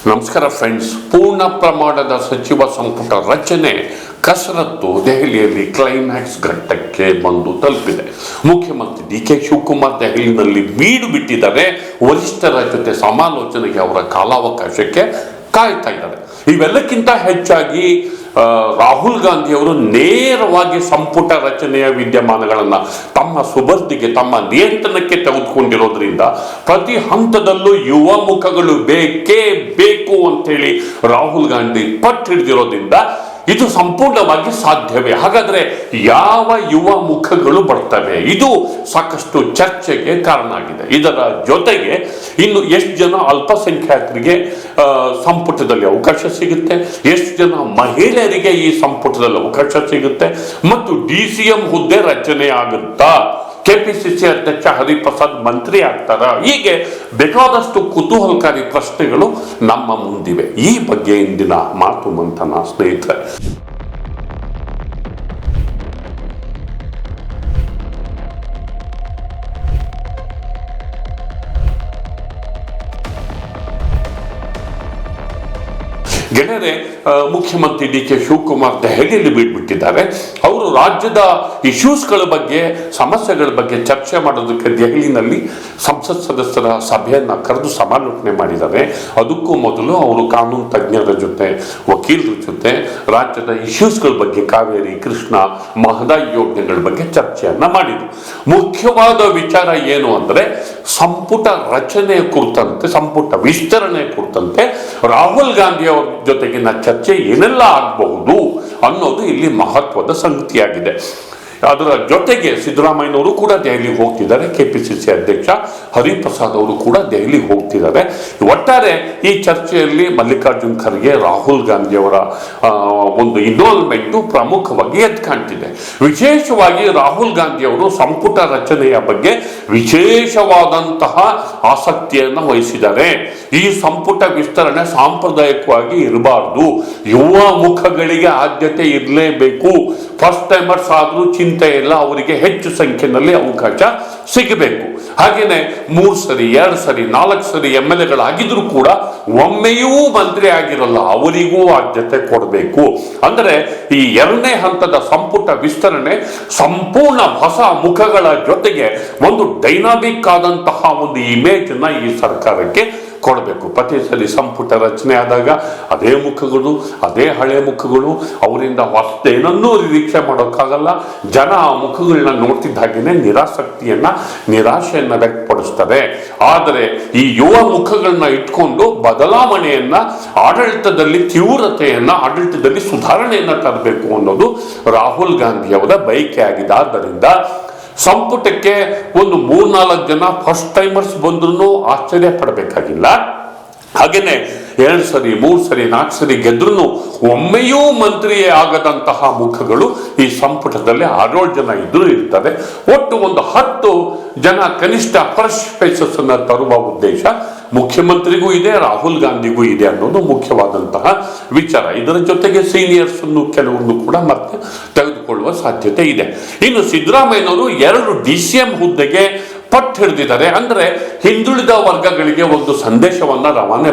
ನಮಸ್ಕಾರ ಫ್ರೆಂಡ್ಸ್. ಪೂರ್ಣ ಪ್ರಮಾಣದ ಸಚಿವ ಸಂಪುಟ ರಚನೆ ಕಸರತ್ತು ದೆಹಲಿಯಲ್ಲಿ ಕ್ಲೈಮ್ಯಾಕ್ಸ್ ಘಟ್ಟಕ್ಕೆ ಬಂದು ತಲುಪಿದೆ. ಮುಖ್ಯಮಂತ್ರಿ ಡಿ.ಕೆ. ಶಿವಕುಮಾರ್ ದೆಹಲಿಯಲ್ಲಿ ಬೀಡು ಬಿಟ್ಟಿದ್ದಾರೆ. ವರಿಷ್ಠರ ಜೊತೆ ಸಮಾಲೋಚನೆಗೆ ಅವರ ಕಾಲಾವಕಾಶಕ್ಕೆ ಕಾಯ್ತಾ ಇದ್ದಾರೆ. ಇವೆಲ್ಲಕ್ಕಿಂತ ಹೆಚ್ಚಾಗಿ ರಾಹುಲ್ ಗಾಂಧಿ ಅವರು ನೇರವಾಗಿ ಸಂಪುಟ ರಚನೆಯ ವಿದ್ಯಮಾನಗಳನ್ನು ತಮ್ಮ ಸುಬರ್ದಿಗೆ, ತಮ್ಮ ನಿಯಂತ್ರಣಕ್ಕೆ ತೆಗೆದುಕೊಂಡಿರೋದ್ರಿಂದ ಪ್ರತಿ ಹಂತದಲ್ಲೂ ಯುವ ಮುಖಗಳು ಬೇಕೇ ಬೇಕು ಅಂತೇಳಿ ರಾಹುಲ್ ಗಾಂಧಿ ಪಟ್ಟು ಹಿಡಿದಿರೋದ್ರಿಂದ ಇದು ಸಂಪೂರ್ಣವಾಗಿ ಸಾಧ್ಯವೇ? ಹಾಗಾದ್ರೆ ಯಾವ ಯುವ ಮುಖಗಳು ಬರ್ತವೆ? ಇದು ಸಾಕಷ್ಟು ಚರ್ಚೆಗೆ ಕಾರಣ ಆಗಿದೆ. ಇದರ ಜೊತೆಗೆ ಇನ್ನು ಎಷ್ಟು ಜನ ಅಲ್ಪಸಂಖ್ಯಾತರಿಗೆ ಸಂಪುಟದಲ್ಲಿ ಅವಕಾಶ ಸಿಗುತ್ತೆ, ಎಷ್ಟು ಜನ ಮಹಿಳೆಯರಿಗೆ ಈ ಸಂಪುಟದಲ್ಲಿ ಅವಕಾಶ ಸಿಗುತ್ತೆ, ಮತ್ತು DCM ಹುದ್ದೆ ರಚನೆ ಆಗುತ್ತಾ, ಕೆಪಿಸಿಸಿ ಅಧ್ಯಕ್ಷ ಹರಿಪ್ರಸಾದ್ ಮಂತ್ರಿ ಆಗ್ತಾರ, ಹೀಗೆ ಬೇಕಾದಷ್ಟು ಕುತೂಹಲಕಾರಿ ಪ್ರಶ್ನೆಗಳು ನಮ್ಮ ಮುಂದಿವೆ. ಈ ಬಗ್ಗೆ ಇಂದಿನ ಮಾತು ಮಂಥನ ಸ್ನೇಹಿತರೆ. ಗೆಳೆಯರೆ, ಮುಖ್ಯಮಂತ್ರಿ ಡಿ.ಕೆ. ಶಿವಕುಮಾರ್ ದೆಹಲಿಯಲ್ಲಿ ಬಿಟ್ಬಿಟ್ಟಿದ್ದಾರೆ. ಅವರು ರಾಜ್ಯದ ಇಶ್ಯೂಸ್ಗಳ ಬಗ್ಗೆ, ಸಮಸ್ಯೆಗಳ ಬಗ್ಗೆ ಚರ್ಚೆ ಮಾಡೋದಕ್ಕೆ ದೆಹಲಿನಲ್ಲಿ ಸಂಸತ್ ಸದಸ್ಯರ ಸಭೆಯನ್ನ ಕರೆದು ಸಮಾಲೋಚನೆ ಮಾಡಿದ್ದಾರೆ. ಅದಕ್ಕೂ ಮೊದಲು ಅವರು ಕಾನೂನು ತಜ್ಞರ ಜೊತೆ, ವಕೀಲರ ಜೊತೆ ರಾಜ್ಯದ ಇಶ್ಯೂಸ್ಗಳ ಬಗ್ಗೆ, ಕಾವೇರಿ, ಕೃಷ್ಣ, ಮಹದಾಯಿ ಯೋಜನೆಗಳ ಬಗ್ಗೆ ಚರ್ಚೆಯನ್ನ ಮಾಡಿದರು. ಮುಖ್ಯವಾದ ವಿಚಾರ ಏನು ಅಂದ್ರೆ ಸಂಪುಟ ರಚನೆ ಕುರಿತಂತೆ, ಸಂಪುಟ ವಿಸ್ತರಣೆ ಕುರಿತಂತೆ ರಾಹುಲ್ ಗಾಂಧಿ ಅವರ ಜೊತೆಗಿನ ಚರ್ಚೆ ಏನೆಲ್ಲ ಆಗಬಹುದು ಅನ್ನೋದು ಇಲ್ಲಿ ಮಹತ್ವದ ಸಂಗತಿಯಾಗಿದೆ. ಅದರ ಜೊತೆಗೆ ಸಿದ್ದರಾಮಯ್ಯನವರು ಕೂಡ ದೆಹಲಿಗೆ ಹೋಗ್ತಿದ್ದಾರೆ, ಕೆಪಿಸಿಸಿ ಅಧ್ಯಕ್ಷ ಹರಿಪ್ರಸಾದ್ ಅವರು ಕೂಡ ದೆಹಲಿಗೆ ಹೋಗ್ತಿದ್ದಾರೆ. ಒಟ್ಟಾರೆ ಈ ಚರ್ಚೆಯಲ್ಲಿ ಮಲ್ಲಿಕಾರ್ಜುನ್ ಖರ್ಗೆ, ರಾಹುಲ್ ಗಾಂಧಿ ಅವರ ಒಂದು ಇನ್ವಾಲ್ವ್ಮೆಂಟ್ ಪ್ರಮುಖವಾಗಿ ಎದ್ದು ಕಾಣ್ತಿದೆ. ವಿಶೇಷವಾಗಿ ರಾಹುಲ್ ಗಾಂಧಿ ಅವರು ಸಂಪುಟ ರಚನೆಯ ಬಗ್ಗೆ ವಿಶೇಷವಾದಂತಹ ಆಸಕ್ತಿಯನ್ನು ವಹಿಸಿದ್ದಾರೆ. ಈ ಸಂಪುಟ ವಿಸ್ತರಣೆ ಸಾಂಪ್ರದಾಯಿಕವಾಗಿ ಇರಬಾರ್ದು, ಯುವ ಮುಖಗಳಿಗೆ ಆದ್ಯತೆ ಇರಲೇಬೇಕು. ಫಸ್ಟ್ ಟೈಮರ್ಸ್ ಆದ್ರೂ ಚಿಂತೆ ಇಲ್ಲ, ಅವರಿಗೆ ಹೆಚ್ಚು ಸಂಖ್ಯೆಯಲ್ಲಿ ಅವಕಾಶ ಸಿಗಬೇಕು. ಹಾಗೇನೆ 3 ಸರಿ, 2 ಸರಿ, 4 ಸರಿ MLAಗಳಾಗಿದ್ರು ಕೂಡ ಒಮ್ಮೆಯೂ ಮಂತ್ರಿ ಆಗಿರಲ್ಲ, ಅವರಿಗೂ ಆದ್ಯತೆ ಕೊಡಬೇಕು. ಅಂದರೆ ಈ 2ನೇ ಹಂತದ ಸಂಪುಟ ವಿಸ್ತರಣೆ ಸಂಪೂರ್ಣ ಹೊಸ ಮುಖಗಳ ಜೊತೆಗೆ ಒಂದು ಡೈನಾಮಿಕ್ ಆದಂತಹ ಒಂದು ಇಮೇಜ್ ಅನ್ನ ಈ ಸರ್ಕಾರಕ್ಕೆ ಕೊಡಬೇಕು. ಪ್ರತಿ ಸಲ ಸಂಪುಟ ರಚನೆ ಆದಾಗ ಅದೇ ಮುಖಗಳು, ಅದೇ ಹಳೆ ಮುಖಗಳು, ಅವರಿಂದ ಹೊಸದೇನನ್ನೂ ನಿರೀಕ್ಷೆ ಮಾಡೋಕ್ಕಾಗಲ್ಲ. ಜನ ಆ ಮುಖಗಳನ್ನ ನೋಡ್ತಿದ್ದ ಹಾಗೇನೆ ನಿರಾಶೆಯನ್ನ ವ್ಯಕ್ತಪಡಿಸ್ತಾರೆ. ಆದರೆ ಈ ಯುವ ಮುಖಗಳನ್ನ ಇಟ್ಕೊಂಡು ಬದಲಾವಣೆಯನ್ನ, ಆಡಳಿತದಲ್ಲಿ ತೀವ್ರತೆಯನ್ನ, ಆಡಳಿತದಲ್ಲಿ ಸುಧಾರಣೆಯನ್ನ ತರಬೇಕು ಅನ್ನೋದು ರಾಹುಲ್ ಗಾಂಧಿ ಅವರ ಬಯಕೆ ಆಗಿದೆ. ಆದ್ದರಿಂದ ಸಂಪುಟಕ್ಕೆ ಒಂದು 3-4 ಜನ ಫಸ್ಟ್ ಟೈಮರ್ಸ್ ಬಂದ್ರು ಆಶ್ಚರ್ಯ ಪಡಬೇಕಾಗಿಲ್ಲ. ಹಾಗೇನೆ 2 ಸರಿ, 3 ಸರಿ, 4 ಸರಿ ಗೆದ್ರೂ ಒಮ್ಮೆಯೂ ಮಂತ್ರಿಯೇ ಆಗದಂತಹ ಮುಖಗಳು ಈ ಸಂಪುಟದಲ್ಲಿ 6 ಜನ ಇದ್ರೂ ಇರ್ತಾರೆ. ಒಟ್ಟು ಒಂದು 10 ಜನ ಕನಿಷ್ಠ ಫ್ರೆಶ್ ಫೇಸಸ್ ಅನ್ನ ತರುವ ಉದ್ದೇಶ ಮುಖ್ಯಮಂತ್ರಿಗೂ ಇದೆ, ರಾಹುಲ್ ಗಾಂಧಿಗೂ ಇದೆ ಅನ್ನೋದು ಮುಖ್ಯವಾದಂತಹ ವಿಚಾರ. ಇದರ ಜೊತೆಗೆ ಸೀನಿಯರ್ಸ್ ಅನ್ನು ಕೆಲವೊಂದು ಕೂಡ ಮತ್ತೆ ತೆಗೆದುಕೊಳ್ಳುವ ಸಾಧ್ಯತೆ ಇದೆ. ಇನ್ನು ಸಿದ್ದರಾಮಯ್ಯನವರು 2 DCM ಹುದ್ದೆಗೆ ಪಟ್ಟು ಹಿಡಿದಿದ್ದಾರೆ. ಅಂದ್ರೆ ಹಿಂದುಳಿದ ವರ್ಗಗಳಿಗೆ ಒಂದು ಸಂದೇಶವನ್ನ ರವಾನೆ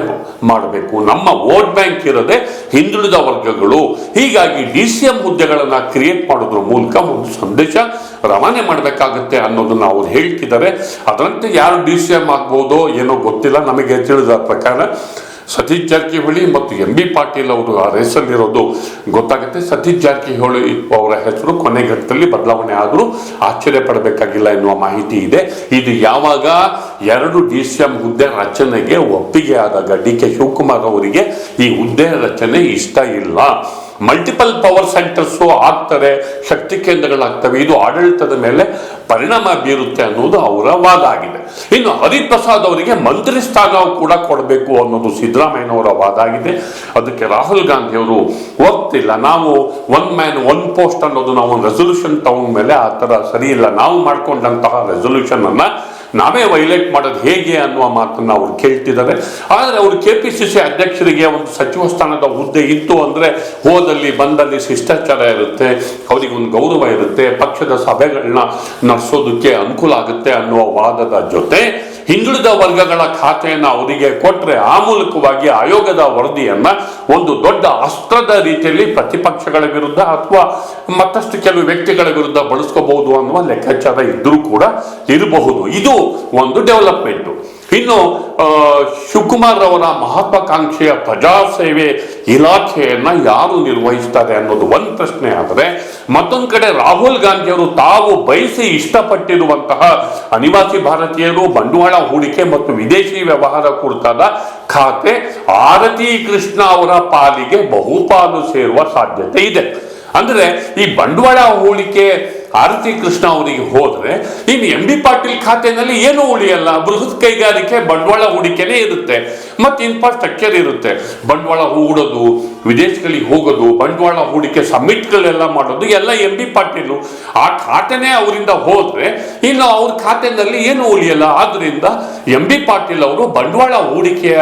ಮಾಡಬೇಕು. ನಮ್ಮ ವೋಟ್ ಬ್ಯಾಂಕ್ ಇರದೆ ಹಿಂದುಳಿದ ವರ್ಗಗಳು, ಹೀಗಾಗಿ DCM ಹುದ್ದೆಗಳನ್ನ ಕ್ರಿಯೇಟ್ ಮಾಡೋದ್ರ ಮೂಲಕ ಒಂದು ಸಂದೇಶ ರವಾನೆ ಮಾಡಬೇಕಾಗುತ್ತೆ ಅನ್ನೋದನ್ನ ಅವ್ರು ಹೇಳ್ತಿದ್ದಾರೆ. ಅದರಂತೆ ಯಾರು DCM ಆಗ್ಬಹುದೋ ಏನೋ ಗೊತ್ತಿಲ್ಲ. ನಮಗೆ ತಿಳಿದ ಪ್ರಕಾರ ಸತೀಶ್ ಜಾರಕಿಹೊಳಿ ಮತ್ತು MB ಪಾಟೀಲ್ ಅವರು ಆ ರೇಸಲ್ಲಿರೋದು ಗೊತ್ತಾಗುತ್ತೆ. ಸತೀಶ್ ಜಾರಕಿಹೊಳಿ ಅವರ ಹೆಸರು ಕೊನೆ ಘಟ್ಟದಲ್ಲಿ ಬದಲಾವಣೆ ಆದರೂ ಆಶ್ಚರ್ಯ ಪಡಬೇಕಾಗಿಲ್ಲ ಎನ್ನುವ ಮಾಹಿತಿ ಇದೆ. ಇದು ಯಾವಾಗ 2 DCM ಹುದ್ದೆ ರಚನೆಗೆ ಒಪ್ಪಿಗೆ ಆದಾಗ ಡಿ.ಕೆ. ಶಿವಕುಮಾರ್ ಅವರಿಗೆ ಈ ಹುದ್ದೆ ರಚನೆ ಇಷ್ಟ ಇಲ್ಲ. ಮಲ್ಟಿಪಲ್ ಪವರ್ ಸೆಂಟರ್ಸ್ ಆಗ್ತಾರೆ, ಶಕ್ತಿ ಕೇಂದ್ರಗಳಾಗ್ತವೆ, ಇದು ಆಡಳಿತದ ಮೇಲೆ ಪರಿಣಾಮ ಬೀರುತ್ತೆ ಅನ್ನೋದು ಅವರ ವಾದ ಆಗಿದೆ. ಇನ್ನು ಹರಿಪ್ರಸಾದ್ ಅವರಿಗೆ ಮಂತ್ರಿ ಸ್ಥಾನ ಕೂಡ ಕೊಡಬೇಕು ಅನ್ನೋದು ಸಿದ್ದರಾಮಯ್ಯನವರ ವಾದ ಆಗಿದೆ. ಅದಕ್ಕೆ ರಾಹುಲ್ ಗಾಂಧಿ ಅವರು ಒಪ್ತಿಲ್ಲ. ನಾವು 1 ಮ್ಯಾನ್ 1 ಪೋಸ್ಟ್ ಅನ್ನೋದು ನಾವು ರೆಸೊಲ್ಯೂಷನ್ ತಗೊಂಡ ಮೇಲೆ ಆ ತರ ಸರಿ ಇಲ್ಲ, ನಾವು ಮಾಡ್ಕೊಂಡಂತಹ ರೆಸೊಲ್ಯೂಷನ್ ಅನ್ನ ನಾವೇ ವೈಲೇಟ್ ಮಾಡೋದು ಹೇಗೆ ಅನ್ನುವ ಮಾತನ್ನ ಅವ್ರು ಕೇಳ್ತಿದ್ದಾರೆ. ಆದರೆ ಅವರು ಕೆಪಿಸಿಸಿ ಅಧ್ಯಕ್ಷರಿಗೆ ಒಂದು ಸಚಿವ ಸ್ಥಾನದ ಹುದ್ದೆ ಇತ್ತು ಅಂದ್ರೆ ಹೋದಲ್ಲಿ ಬಂದಲ್ಲಿ ಶಿಷ್ಟಾಚಾರ ಇರುತ್ತೆ, ಅವರಿಗೆ ಒಂದು ಗೌರವ ಇರುತ್ತೆ, ಪಕ್ಷದ ಸಭೆಗಳನ್ನ ನಡೆಸೋದಕ್ಕೆ ಅನುಕೂಲ ಆಗುತ್ತೆ ಅನ್ನುವ ವಾದದ ಜೊತೆ ಹಿಂದುಳಿದ ವರ್ಗಗಳ ಖಾತೆಯನ್ನು ಅವರಿಗೆ ಕೊಟ್ಟರೆ ಆ ಮೂಲಕವಾಗಿ ಆಯೋಗದ ವರದಿಯನ್ನ ಒಂದು ದೊಡ್ಡ ಅಸ್ತ್ರದ ರೀತಿಯಲ್ಲಿ ಪ್ರತಿಪಕ್ಷಗಳ ವಿರುದ್ಧ ಅಥವಾ ಮತ್ತಷ್ಟು ಕೆಲವು ವ್ಯಕ್ತಿಗಳ ವಿರುದ್ಧ ಬಳಸ್ಕೋಬಹುದು ಅನ್ನುವ ಲೆಕ್ಕಾಚಾರ ಇದ್ರೂ ಕೂಡ ಇರಬಹುದು. ಇದು ಒಂದು ಡೆವಲಪ್ಮೆಂಟ್. ಇನ್ನು ಶಿವಕುಮಾರ್ ಅವರ ಮಹತ್ವಾಕಾಂಕ್ಷೆಯ ಪ್ರಜಾಸೇವೆ ಇಲಾಖೆಯನ್ನ ಯಾರು ನಿರ್ವಹಿಸ್ತಾರೆ ಅನ್ನೋದು ಒಂದು ಪ್ರಶ್ನೆ. ಆದರೆ ಮತ್ತೊಂದು ಕಡೆ ರಾಹುಲ್ ಗಾಂಧಿ ಅವರು ತಾವು ಬಯಸಿ ಇಷ್ಟಪಟ್ಟಿರುವಂತಹ ಅನಿವಾಸಿ ಭಾರತೀಯರು, ಬಂಡವಾಳ ಹೂಡಿಕೆ ಮತ್ತು ವಿದೇಶಿ ವ್ಯವಹಾರ ಕುರಿತಾದ ಖಾತೆ ಆರತಿ ಕೃಷ್ಣ ಅವರ ಪಾಲಿಗೆ ಬಹುಪಾಲು ಸೇರುವ ಸಾಧ್ಯತೆ ಇದೆ. ಅಂದ್ರೆ ಈ ಬಂಡವಾಳ ಹೂಡಿಕೆ ಆರತಿ ಕೃಷ್ಣ ಅವರಿಗೆ ಹೋದ್ರೆ ಇನ್ನು ಎಂ.ಬಿ. ಪಾಟೀಲ್ ಖಾತೆನಲ್ಲಿ ಏನೂ ಉಳಿಯಲ್ಲ. ಬೃಹತ್ ಕೈಗಾರಿಕೆ ಬಂಡವಾಳ ಹೂಡಿಕೆನೇ ಇರುತ್ತೆ, ಮತ್ತೆ ಇನ್ಫ್ರಾಸ್ಟ್ರಕ್ಚರ್ ಇರುತ್ತೆ. ಬಂಡವಾಳ ಹೂಡೋದು, ವಿದೇಶಗಳಿಗೆ ಹೋಗೋದು, ಬಂಡವಾಳ ಹೂಡಿಕೆ ಸಮ್ಮಿಟ್ಗಳೆಲ್ಲ ಮಾಡೋದು ಎಲ್ಲ ಎಂ.ಬಿ. ಪಾಟೀಲ್. ಆ ಖಾತೆನೇ ಅವರಿಂದ ಹೋದ್ರೆ ಇನ್ನು ಅವ್ರ ಖಾತೆನಲ್ಲಿ ಏನೂ ಉಳಿಯಲ್ಲ. ಆದ್ರಿಂದ ಎಂ.ಬಿ. ಪಾಟೀಲ್ ಅವರು ಬಂಡವಾಳ ಹೂಡಿಕೆಯ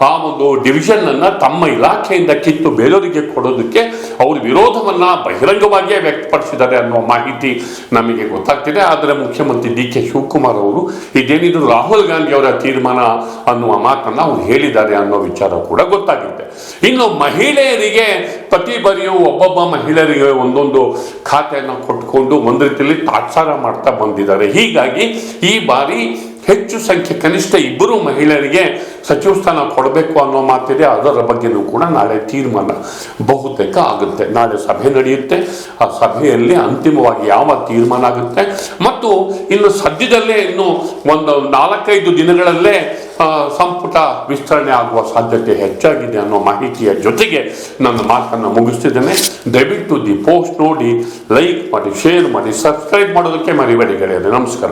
ಆ ಒಂದು ಡಿವಿಷನ್ ಅನ್ನ ತಮ್ಮ ಇಲಾಖೆಯಿಂದ ಕಿತ್ತು ಬೇರೆಯವರಿಗೆ ಕೊಡೋದಕ್ಕೆ ಅವರು ವಿರೋಧವನ್ನ ಬಹಿರಂಗವಾಗಿಯೇ ವ್ಯಕ್ತಪಡಿಸಿದ್ದಾರೆ ಅನ್ನುವ ಮಾಹಿತಿ ನಮಗೆ ಗೊತ್ತಾಗ್ತಿದೆ. ಆದರೆ ಮುಖ್ಯಮಂತ್ರಿ ಡಿ.ಕೆ. ಶಿವಕುಮಾರ್ ಅವರು ಇದೇನಿದ್ರು ರಾಹುಲ್ ಗಾಂಧಿ ಅವರ ತೀರ್ಮಾನ ಅನ್ನುವ ಮಾತನ್ನ ಅವರು ಹೇಳಿದ್ದಾರೆ ಅನ್ನೋ ವಿಚಾರ ಕೂಡ ಗೊತ್ತಾಗಿದೆ. ಇನ್ನು ಮಹಿಳೆಯರಿಗೆ ಪ್ರತಿ ಬಾರಿಯೂ ಒಬ್ಬೊಬ್ಬ ಮಹಿಳೆಯರಿಗೆ ಒಂದೊಂದು ಖಾತೆಯನ್ನು ಕೊಟ್ಕೊಂಡು ಒಂದು ರೀತಿಯಲ್ಲಿ ತಾತ್ಸಾರ ಮಾಡ್ತಾ ಬಂದಿದ್ದಾರೆ. ಹೀಗಾಗಿ ಈ ಬಾರಿ ಹೆಚ್ಚು ಸಂಖ್ಯೆ ಕನಿಷ್ಠ 2 ಮಹಿಳೆಯರಿಗೆ ಸಚಿವ ಸ್ಥಾನ ಕೊಡಬೇಕು ಅನ್ನೋ ಮಾತಿದೆ. ಅದರ ಬಗ್ಗೆನೂ ಕೂಡ ನಾಳೆ ತೀರ್ಮಾನ ಬಹುತೇಕ ಆಗುತ್ತೆ. ನಾಳೆ ಸಭೆ ನಡೆಯುತ್ತೆ. ಆ ಸಭೆಯಲ್ಲಿ ಅಂತಿಮವಾಗಿ ಯಾವ ತೀರ್ಮಾನ ಆಗುತ್ತೆ ಮತ್ತು ಇನ್ನು ಸದ್ಯದಲ್ಲೇ ಇನ್ನು ಒಂದು 4-5 ದಿನಗಳಲ್ಲೇ ಸಂಪುಟ ವಿಸ್ತರಣೆ ಆಗುವ ಸಾಧ್ಯತೆ ಹೆಚ್ಚಾಗಿದೆ ಅನ್ನೋ ಮಾಹಿತಿಯ ಜೊತೆಗೆ ನನ್ನ ಮಾತನ್ನು ಮುಗಿಸ್ತಿದ್ದೇನೆ. ದಯವಿಟ್ಟು ದಿ ಪೋಸ್ಟ್ ನೋಡಿ, ಲೈಕ್ ಮಾಡಿ, ಶೇರ್ ಮಾಡಿ, ಸಬ್ಸ್ಕ್ರೈಬ್ ಮಾಡೋದಕ್ಕೆ ಮರಿಬೇಡಿ ಗೆಳೆಯರೆ. ನಮಸ್ಕಾರ.